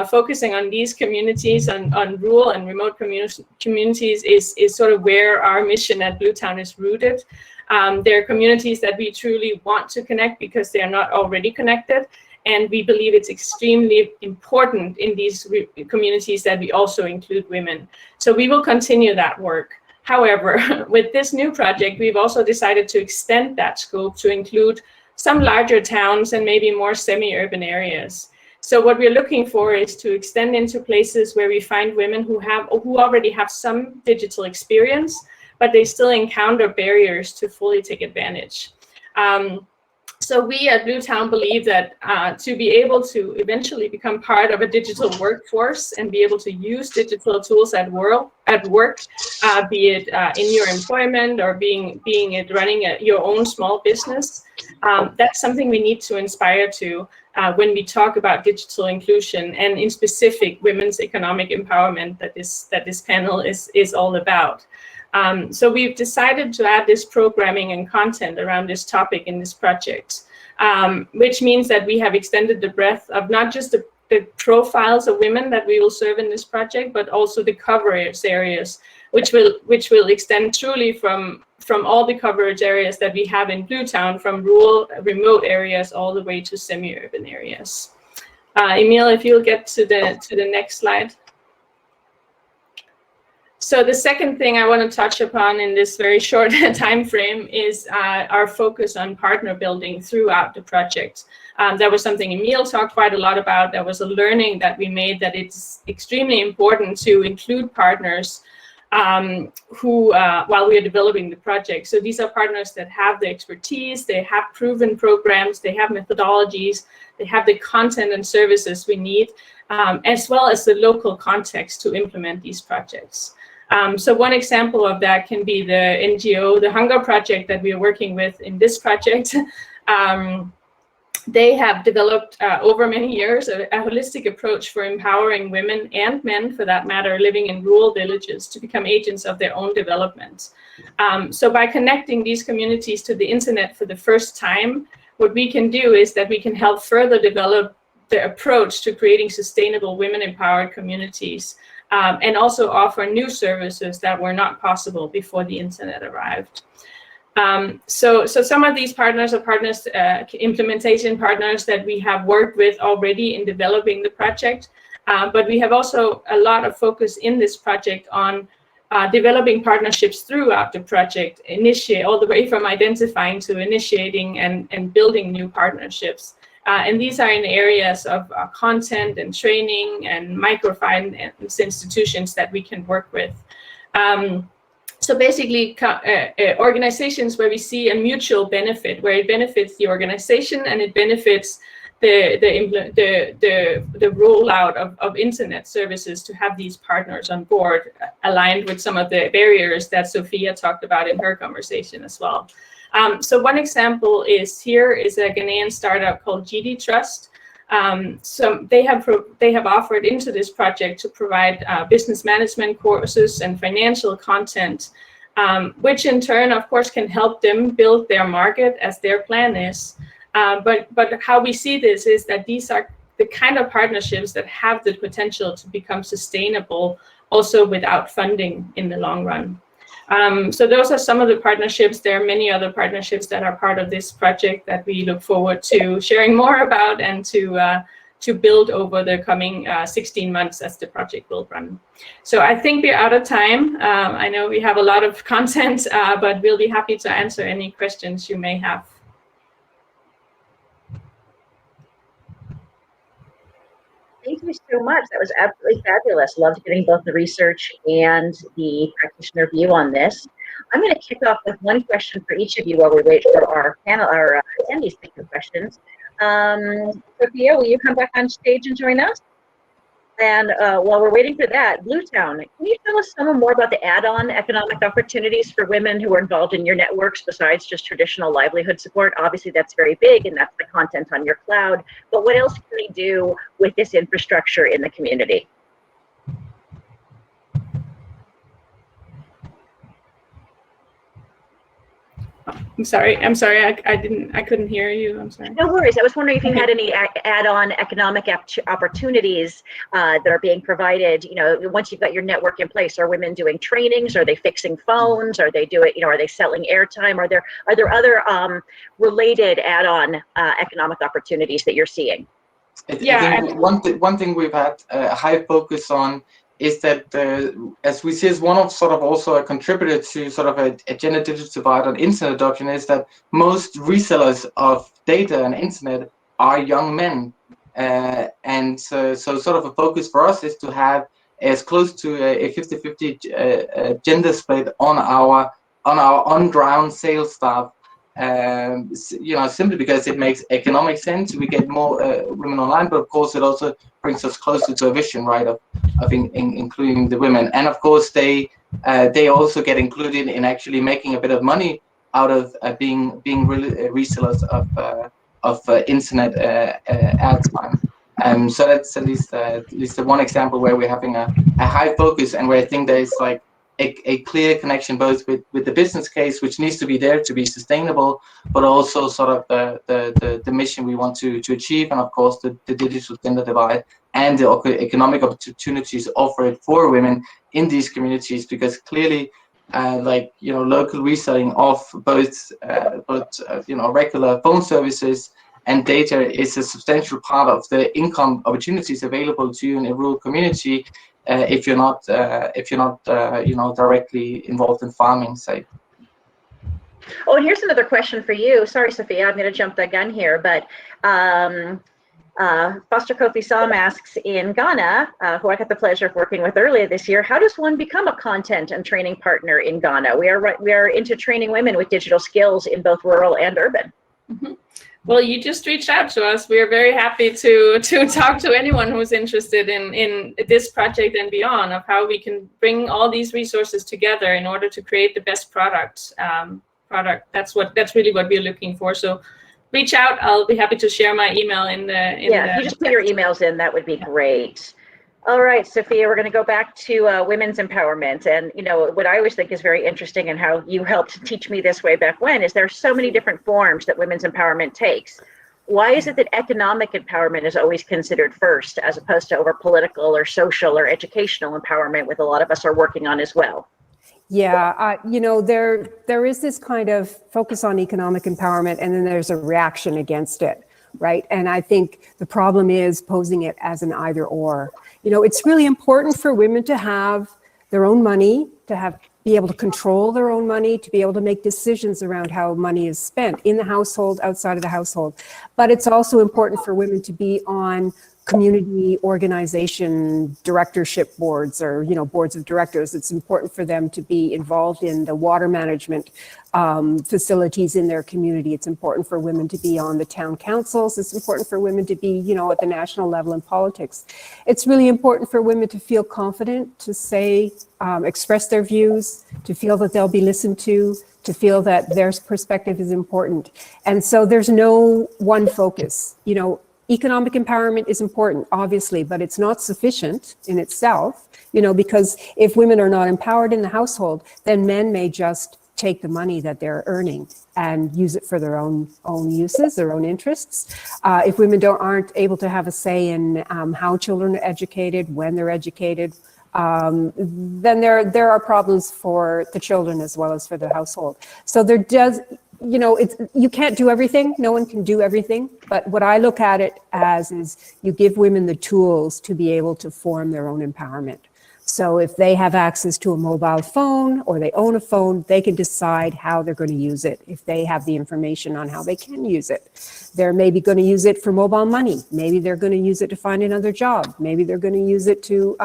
Focusing on these communities, on rural and remote communities is sort of where our mission at Bluetown is rooted. There are communities that we truly want to connect because they are not already connected. And we believe it's extremely important in these communities that we also include women. So we will continue that work. However, with this new project, we've also decided to extend that scope to include some larger towns and maybe more semi-urban areas. So what we're looking for is to extend into places where we find women who already have some digital experience, but they still encounter barriers to fully take advantage. So we at Bluetown believe that to be able to eventually become part of a digital workforce and be able to use digital tools at work, be it in your employment or being it running your own small business, that's something we need to inspire to when we talk about digital inclusion, and in specific women's economic empowerment that this panel is all about. So we've decided to add this programming and content around this topic in this project, which means that we have extended the breadth of not just the profiles of women that we will serve in this project, but also the coverage areas, which will extend truly from all the coverage areas that we have in Bluetown, from rural, remote areas all the way to semi-urban areas. Emil, if you'll get to the next slide. So the second thing I want to touch upon in this very short time frame is our focus on partner building throughout the project. That was something Emil talked quite a lot about. That was a learning that we made, that it's extremely important to include partners who, while we are developing the project. So these are partners that have the expertise, they have proven programs, they have methodologies, they have the content and services we need, as well as the local context to implement these projects. So one example of that can be the NGO, the Hunger Project that we are working with in this project. They have developed over many years a holistic approach for empowering women and men, for that matter, living in rural villages to become agents of their own development. So by connecting these communities to the internet for the first time, what we can do is that we can help further develop the approach to creating sustainable women-empowered communities, and also offer new services that were not possible before the internet arrived. So some of these partners are implementation partners that we have worked with already in developing the project, but we have also a lot of focus in this project on developing partnerships throughout the project, all the way from identifying to initiating and building new partnerships. And these are in areas of content and training and microfinance institutions that we can work with. So basically, organizations where we see a mutual benefit, where it benefits the organization and it benefits the rollout of internet services, to have these partners on board, aligned with some of the barriers that Sophia talked about in her conversation as well. So one example is a Ghanaian startup called GD Trust. So they have offered into this project to provide business management courses and financial content, which in turn, of course, can help them build their market as their plan is. But how we see this is that these are the kind of partnerships that have the potential to become sustainable, also without funding in the long run. So those are some of the partnerships. There are many other partnerships that are part of this project that we look forward to sharing more about and to build over the coming 16 months as the project will run. So I think we're out of time. I know we have a lot of content, but we'll be happy to answer any questions you may have. Thank you so much. That was absolutely fabulous. Loved getting both the research and the practitioner view on this. I'm going to kick off with one question for each of you while we wait for our panel, our attendees to think of questions. Sophia, will you come back on stage and join us? And while we're waiting for that, Bluetown, can you tell us some more about the add-on economic opportunities for women who are involved in your networks besides just traditional livelihood support? Obviously, that's very big, and that's the content on your cloud. But what else can we do with this infrastructure in the community? I'm sorry. I couldn't hear you. I'm sorry. No worries. I was wondering if you had any add-on economic opportunities that are being provided. You know, once you've got your network in place, are women doing trainings? Are they fixing phones? Are they doing? You know, are they selling airtime? Are there other related add-on economic opportunities that you're seeing? I think one thing we've had a high focus on is that, as we see as one of sort of also a contributor to sort of a gender digital divide on internet adoption, is that most resellers of data and internet are young men. And so sort of a focus for us is to have as close to a 50-50 gender split on our on-ground sales staff. You know, simply because it makes economic sense. We get more women online, but of course it also brings us closer to a vision, right, of including the women. And of course they also get included in actually making a bit of money out of being really resellers of internet ad time. So that's at least the one example where we're having a high focus, and where I think there's like a clear connection both with the business case, which needs to be there to be sustainable, but also sort of the mission we want to achieve, and of course the digital gender divide and the economic opportunities offered for women in these communities, because clearly like, you know, local reselling of both you know, regular phone services and data is a substantial part of the income opportunities available to you in a rural community, if you're not you know, directly involved in farming, say. Oh, and here's another question for you. Sorry, Sophia, I'm going to jump the gun here, but Foster Kofi Sam asks, in Ghana, who I had the pleasure of working with earlier this year, how does one become a content and training partner in Ghana? We are into training women with digital skills in both rural and urban. Mm-hmm. Well, you just reached out to us. We are very happy to talk to anyone who's interested in this project and beyond, of how we can bring all these resources together in order to create the best product. That's really what we're looking for. So reach out. I'll be happy to share my email if you just put your emails in, that would be great. All right, Sophia, we're going to go back to women's empowerment. And, you know, what I always think is very interesting, and how you helped teach me this way back when, is there are so many different forms that women's empowerment takes. Why is it that economic empowerment is always considered first, as opposed to over political or social or educational empowerment, with a lot of us are working on as well? Yeah, you know, there is this kind of focus on economic empowerment, and then there's a reaction against it, right? And I think the problem is posing it as an either or. You know, it's really important for women to have their own money, to be able to control their own money, to be able to make decisions around how money is spent in the household, outside of the household. But it's also important for women to be on community organization directorship boards, or, you know, boards of directors. It's important for them to be involved in the water management facilities in their community. It's important for women to be on the town councils. It's important for women to be, you know, at the national level in politics. It's really important for women to feel confident, to say, express their views, to feel that they'll be listened to feel that their perspective is important. And so there's no one focus. You know, economic empowerment is important, obviously, but it's not sufficient in itself, you know, because if women are not empowered in the household, then men may just take the money that they're earning and use it for their own uses, their own interests. If women aren't able to have a say in how children are educated, when they're educated, then there are problems for the children as well as for the household. So there does, you know, you can't do everything. No one can do everything. But what I look at it as is you give women the tools to be able to form their own empowerment. So if they have access to a mobile phone or they own a phone, they can decide how they're going to use it. If they have the information on how they can use it, they're maybe going to use it for mobile money. Maybe they're going to use it to find another job. Maybe they're going to use it to,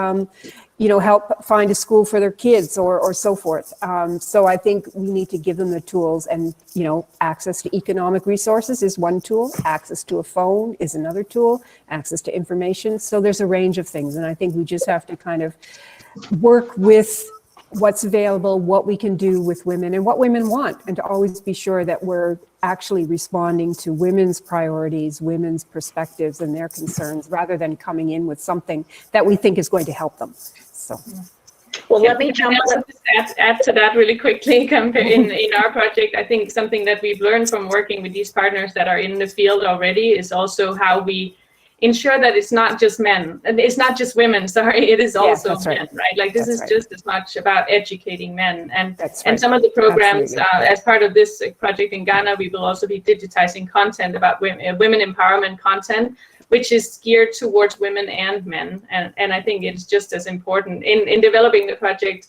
you know, help find a school for their kids or so forth. So I think we need to give them the tools, and, you know, access to economic resources is one tool. Access to a phone is another tool. Access to information. So there's a range of things. And I think we just have to kind of work with what's available, what we can do with women and what women want, and to always be sure that we're actually responding to women's priorities, women's perspectives and their concerns, rather than coming in with something that we think is going to help them. So, well, let me jump add to that really quickly. In our project, I think something that we've learned from working with these partners that are in the field already is also how we ensure that it's not just men, and it's not just women, sorry, it is also men, right? Like this is just as much about educating men. And some of the programs, as part of this project in Ghana, we will also be digitizing content about women empowerment content, which is geared towards women and men. And I think it's just as important. In developing the project,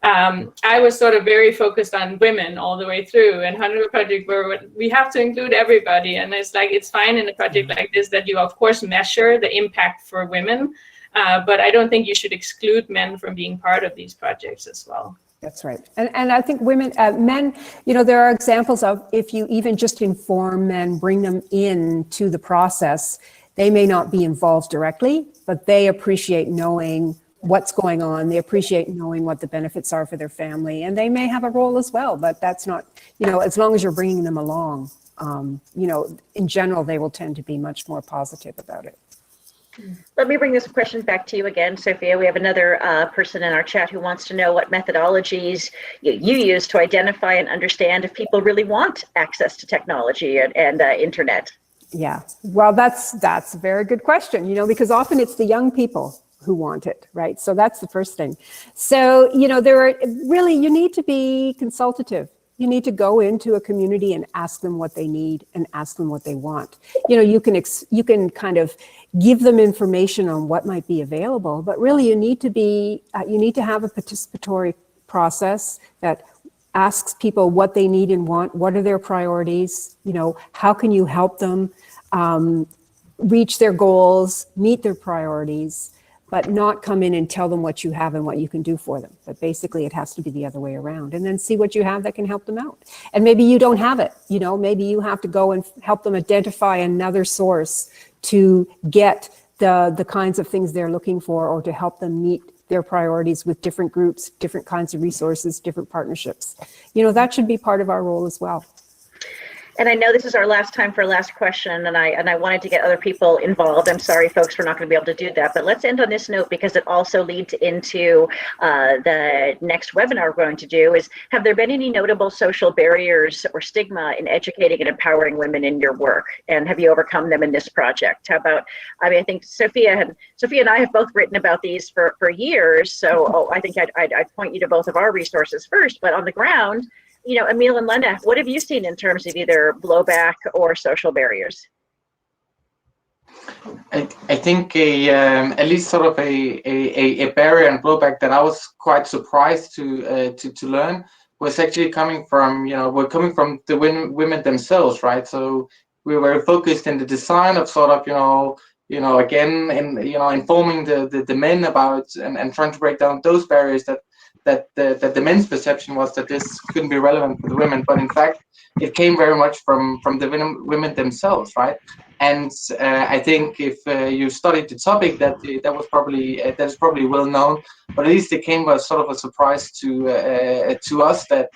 I was sort of very focused on women all the way through, and Hunger Project where we have to include everybody. And it's like, it's fine in a project like this that you of course measure the impact for women, but I don't think you should exclude men from being part of these projects as well. That's right. And I think women, men, you know, there are examples of, if you even just inform men, bring them into the process, they may not be involved directly, but they appreciate knowing what's going on. They appreciate knowing what the benefits are for their family, and they may have a role as well, but that's not, you know, as long as you're bringing them along, you know, in general, they will tend to be much more positive about it. Let me bring this question back to you again, Sophia. We have another person in our chat who wants to know what methodologies you use to identify and understand if people really want access to technology and internet. Yeah, well, that's a very good question, you know, because often it's the young people who want it, right? So that's the first thing. So, you know, you need to be consultative. You need to go into a community and ask them what they need and ask them what they want. You know, you can kind of give them information on what might be available, but really you need to have a participatory process that asks people what they need and want, what are their priorities, you know, how can you help them reach their goals, meet their priorities, but not come in and tell them what you have and what you can do for them. But basically it has to be the other way around, and then see what you have that can help them out. And maybe you don't have it, you know, maybe you have to go and help them identify another source to get the kinds of things they're looking for, or to help them meet their priorities with different groups, different kinds of resources, different partnerships. You know, that should be part of our role as well. And I know this is our last time for a last question, and I wanted to get other people involved. I'm sorry, folks, we're not going to be able to do that, but let's end on this note, because it also leads into the next webinar we're going to do. Is, have there been any notable social barriers or stigma in educating and empowering women in your work? And have you overcome them in this project? How about, I mean, I think Sophia and I have both written about these for years, so I think I'd point you to both of our resources first, but on the ground, you know, Emil and Lene, what have you seen in terms of either blowback or social barriers? I think at least sort of a barrier and blowback that I was quite surprised to learn was actually coming from, you know, we're coming from the women themselves, right? So we were focused in the design of sort of, you know, again, informing the men about and trying to break down those barriers that the men's perception was that this couldn't be relevant for the women, but in fact it came very much from the women themselves, right? And I think if you studied the topic, that is probably well known, but at least it came as sort of a surprise to us that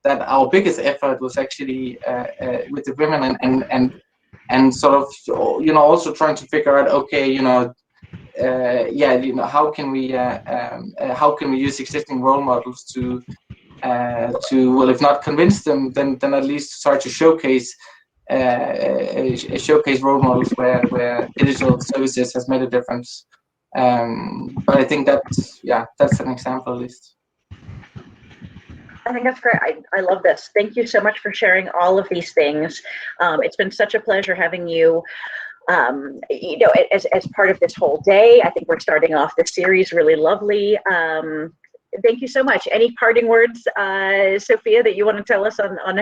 our biggest effort was actually with the women, and sort of, you know, also trying to figure out, okay, you know, how can we use existing role models to well, if not convince them, then at least start to showcase role models where digital services has made a difference. But I think that's an example list. I think that's great. I love this. Thank you so much for sharing all of these things. It's been such a pleasure having you, as part of this whole day. I think we're starting off this series really lovely. Thank you so much. Any parting words, Sophia, that you want to tell us on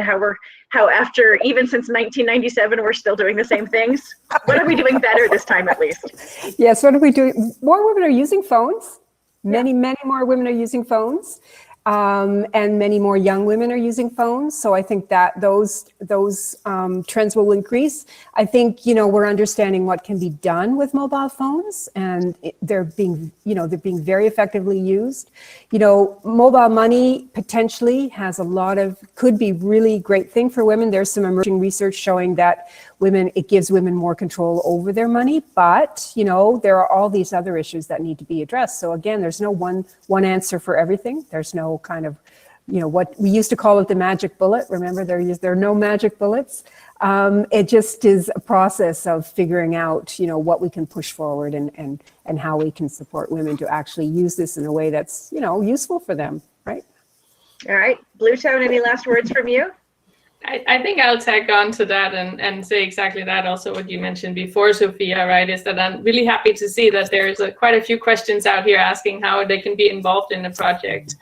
how after, even since 1997, we're still doing the same things? What are we doing better this time, at least? Yes, what are we doing? More women are using phones. Many more women are using phones. And many more young women are using phones. So I think that those trends will increase. I think, we're understanding what can be done with mobile phones, and they're being very effectively used. Mobile money potentially could be really great thing for women. There's some emerging research showing that it gives women more control over their money, but there are all these other issues that need to be addressed. So again, there's no one answer for everything. There's no kind of, what we used to call it the magic bullet. Remember, there are no magic bullets. It just is a process of figuring out, what we can push forward and how we can support women to actually use this in a way that's, useful for them, right? All right, Bluetown, any last words from you? I think I'll tag on to that and say exactly that. Also, what you mentioned before, Sophia, right, is that I'm really happy to see that there's quite a few questions out here asking how they can be involved in the project.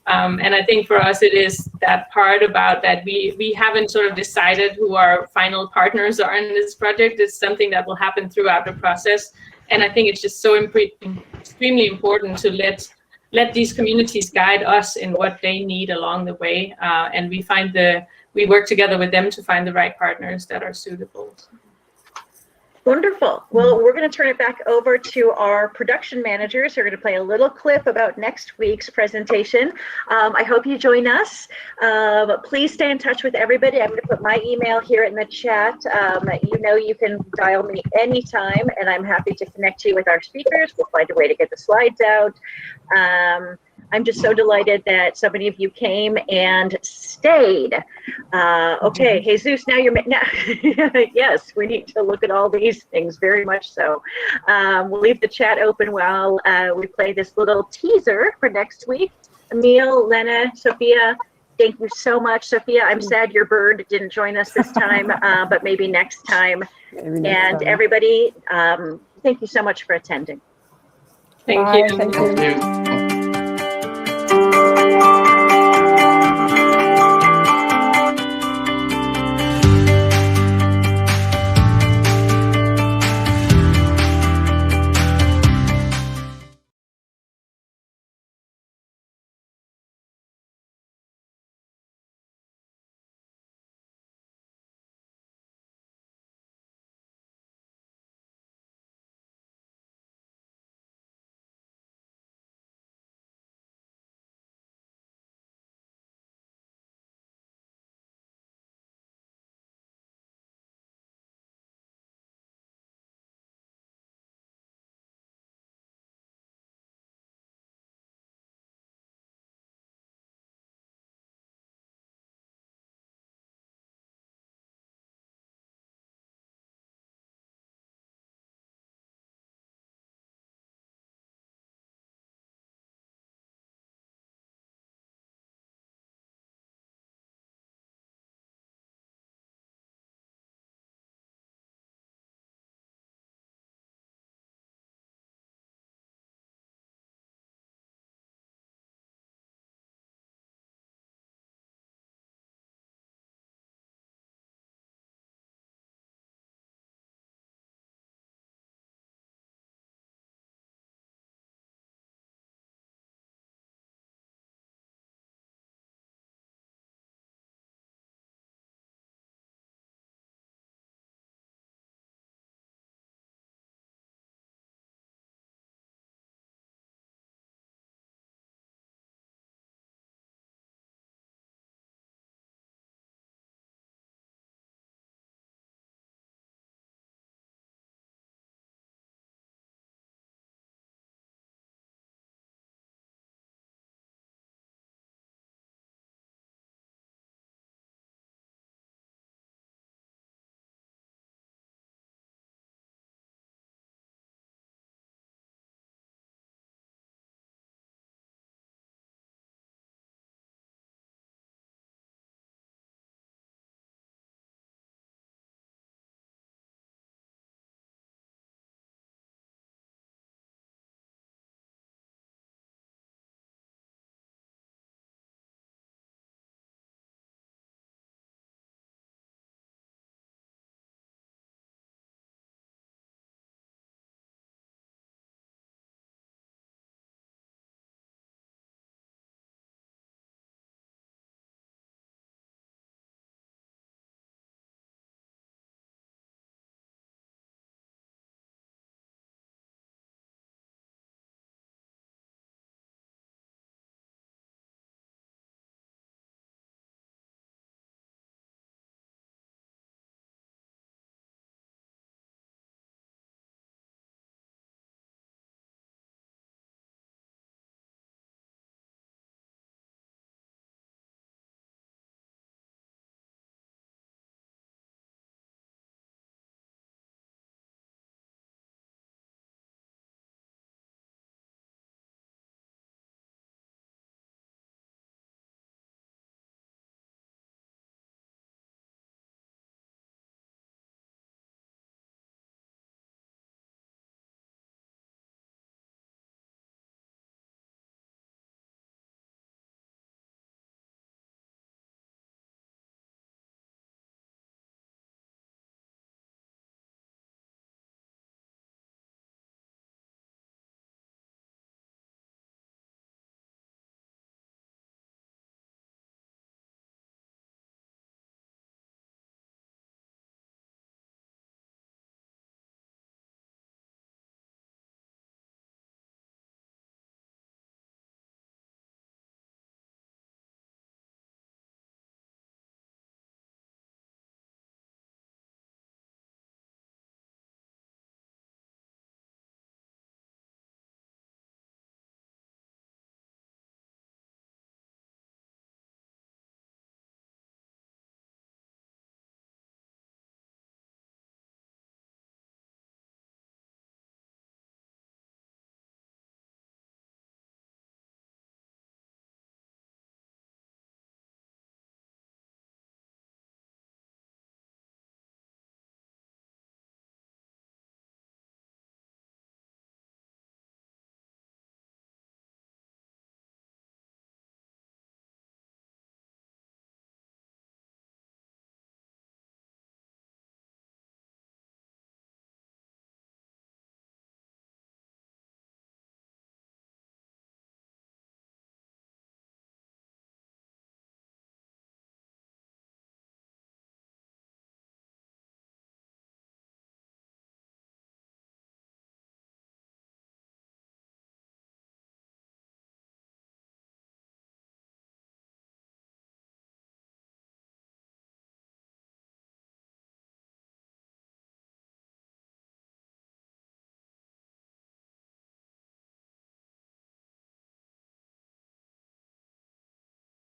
And I think for us, it is that part about that we haven't sort of decided who our final partners are in this project. It's something that will happen throughout the process. And I think it's just so extremely important to let these communities guide us in what they need along the way. And we work together with them to find the right partners that are suitable. Wonderful. Well, we're going to turn it back over to our production managers who are going to play a little clip about next week's presentation. I hope you join us. Please stay in touch with everybody. I'm going to put my email here in the chat. You can dial me anytime, and I'm happy to connect you with our speakers. We'll find a way to get the slides out. I'm just so delighted that so many of you came and stayed. Okay, Jesus, now yes, we need to look at all these things, very much so. We'll leave the chat open while we play this little teaser for next week. Emil, Lene, Sophia, thank you so much. Sophia, I'm sad your bird didn't join us this time, but maybe next time. Everybody, thank you so much for attending. Thank you. Thank you.